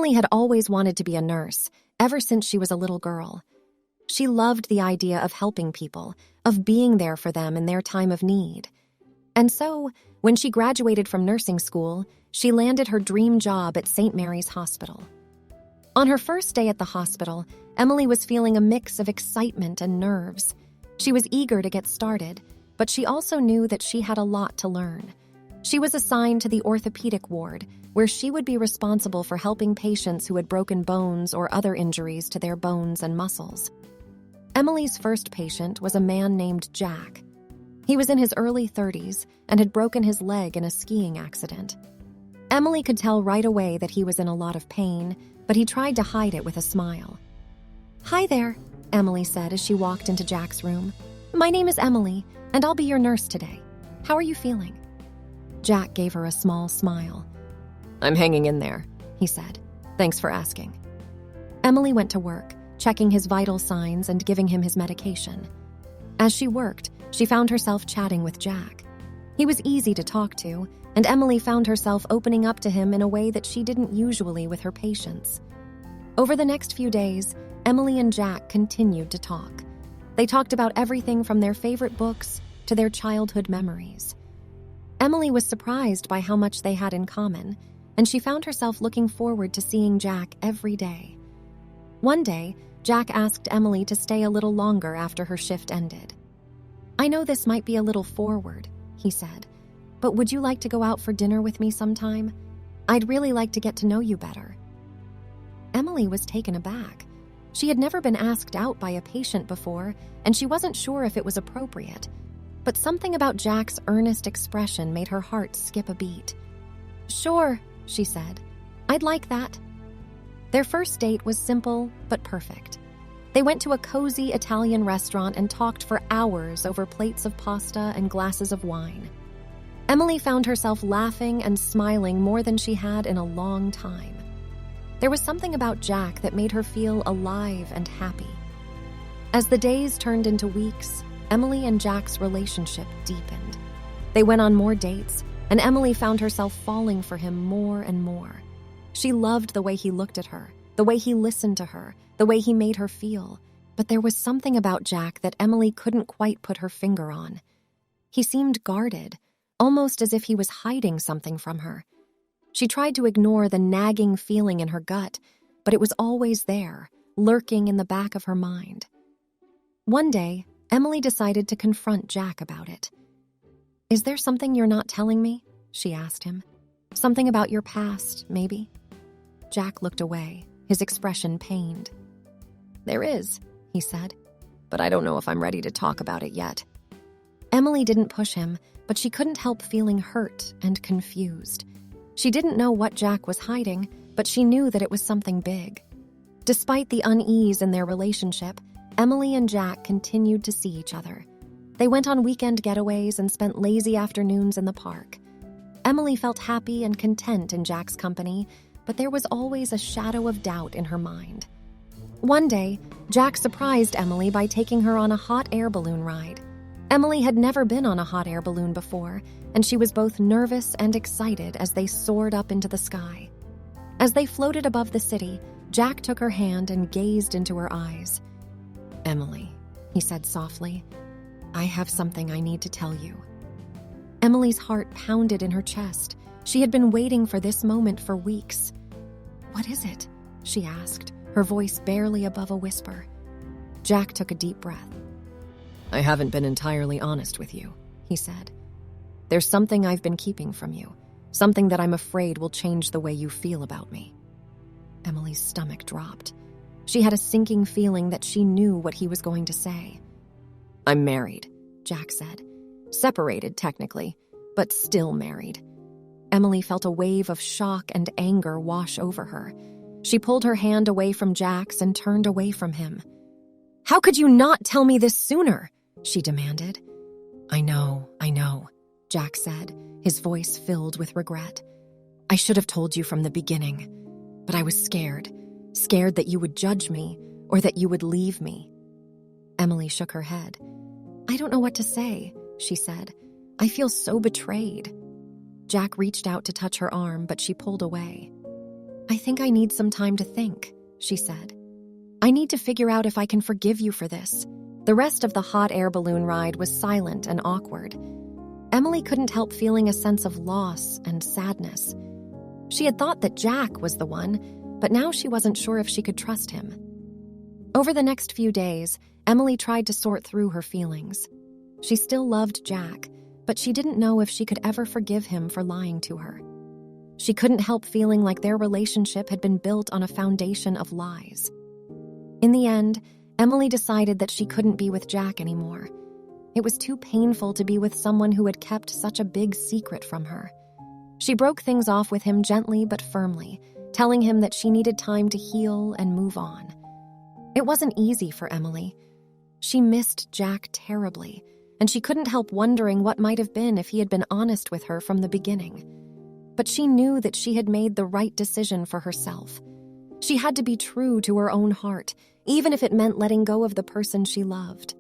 Emily had always wanted to be a nurse, ever since she was a little girl. She loved the idea of helping people, of being there for them in their time of need. And so, when she graduated from nursing school, she landed her dream job at St. Mary's Hospital. On her first day at the hospital, Emily was feeling a mix of excitement and nerves. She was eager to get started, but she also knew that she had a lot to learn. She was assigned to the orthopedic ward, where she would be responsible for helping patients who had broken bones or other injuries to their bones and muscles. Emily's first patient was a man named Jack. He was in his early 30s and had broken his leg in a skiing accident. Emily could tell right away that he was in a lot of pain, but he tried to hide it with a smile. "Hi there," Emily said as she walked into Jack's room. "My name is Emily, and I'll be your nurse today. How are you feeling?" Jack gave her a small smile. "I'm hanging in there," he said. "Thanks for asking." Emily went to work, checking his vital signs and giving him his medication. As she worked, she found herself chatting with Jack. He was easy to talk to, and Emily found herself opening up to him in a way that she didn't usually with her patients. Over the next few days, Emily and Jack continued to talk. They talked about everything from their favorite books to their childhood memories. Emily was surprised by how much they had in common, and she found herself looking forward to seeing Jack every day. One day, Jack asked Emily to stay a little longer after her shift ended. "I know this might be a little forward," he said, "but would you like to go out for dinner with me sometime? I'd really like to get to know you better." Emily was taken aback. She had never been asked out by a patient before, and she wasn't sure if it was appropriate. But something about Jack's earnest expression made her heart skip a beat. "Sure," she said. "I'd like that." Their first date was simple but perfect. They went to a cozy Italian restaurant and talked for hours over plates of pasta and glasses of wine. Emily found herself laughing and smiling more than she had in a long time. There was something about Jack that made her feel alive and happy. As the days turned into weeks, Emily and Jack's relationship deepened. They went on more dates, and Emily found herself falling for him more and more. She loved the way he looked at her, the way he listened to her, the way he made her feel. But there was something about Jack that Emily couldn't quite put her finger on. He seemed guarded, almost as if he was hiding something from her. She tried to ignore the nagging feeling in her gut, but it was always there, lurking in the back of her mind. One day, Emily decided to confront Jack about it. "Is there something you're not telling me?" she asked him. "Something about your past, maybe?" Jack looked away, his expression pained. "There is," he said, "but I don't know if I'm ready to talk about it yet." Emily didn't push him, but she couldn't help feeling hurt and confused. She didn't know what Jack was hiding, but she knew that it was something big. Despite the unease in their relationship, Emily and Jack continued to see each other. They went on weekend getaways and spent lazy afternoons in the park. Emily felt happy and content in Jack's company, but there was always a shadow of doubt in her mind. One day, Jack surprised Emily by taking her on a hot air balloon ride. Emily had never been on a hot air balloon before, and she was both nervous and excited as they soared up into the sky. As they floated above the city, Jack took her hand and gazed into her eyes. "Emily," he said softly, "I have something I need to tell you." Emily's heart pounded in her chest. She had been waiting for this moment for weeks. "What is it?" she asked, her voice barely above a whisper. Jack took a deep breath. "I haven't been entirely honest with you," he said. "There's something I've been keeping from you, something that I'm afraid will change the way you feel about me." Emily's stomach dropped. She had a sinking feeling that she knew what he was going to say. "I'm married," Jack said. "Separated, technically, but still married." Emily felt a wave of shock and anger wash over her. She pulled her hand away from Jack's and turned away from him. "How could you not tell me this sooner?" she demanded. I know, Jack said, his voice filled with regret. "I should have told you from the beginning, but I was scared that you would judge me or that you would leave me." Emily shook her head. "I don't know what to say," she said. "I feel so betrayed." Jack reached out to touch her arm, but she pulled away. "I think I need some time to think," she said. "I need to figure out if I can forgive you for this." The rest of the hot air balloon ride was silent and awkward. Emily couldn't help feeling a sense of loss and sadness. She had thought that Jack was the one, but now she wasn't sure if she could trust him. Over the next few days, Emily tried to sort through her feelings. She still loved Jack, but she didn't know if she could ever forgive him for lying to her. She couldn't help feeling like their relationship had been built on a foundation of lies. In the end, Emily decided that she couldn't be with Jack anymore. It was too painful to be with someone who had kept such a big secret from her. She broke things off with him gently but firmly, telling him that she needed time to heal and move on. It wasn't easy for Emily. She missed Jack terribly, and she couldn't help wondering what might have been if he had been honest with her from the beginning. But she knew that she had made the right decision for herself. She had to be true to her own heart, even if it meant letting go of the person she loved.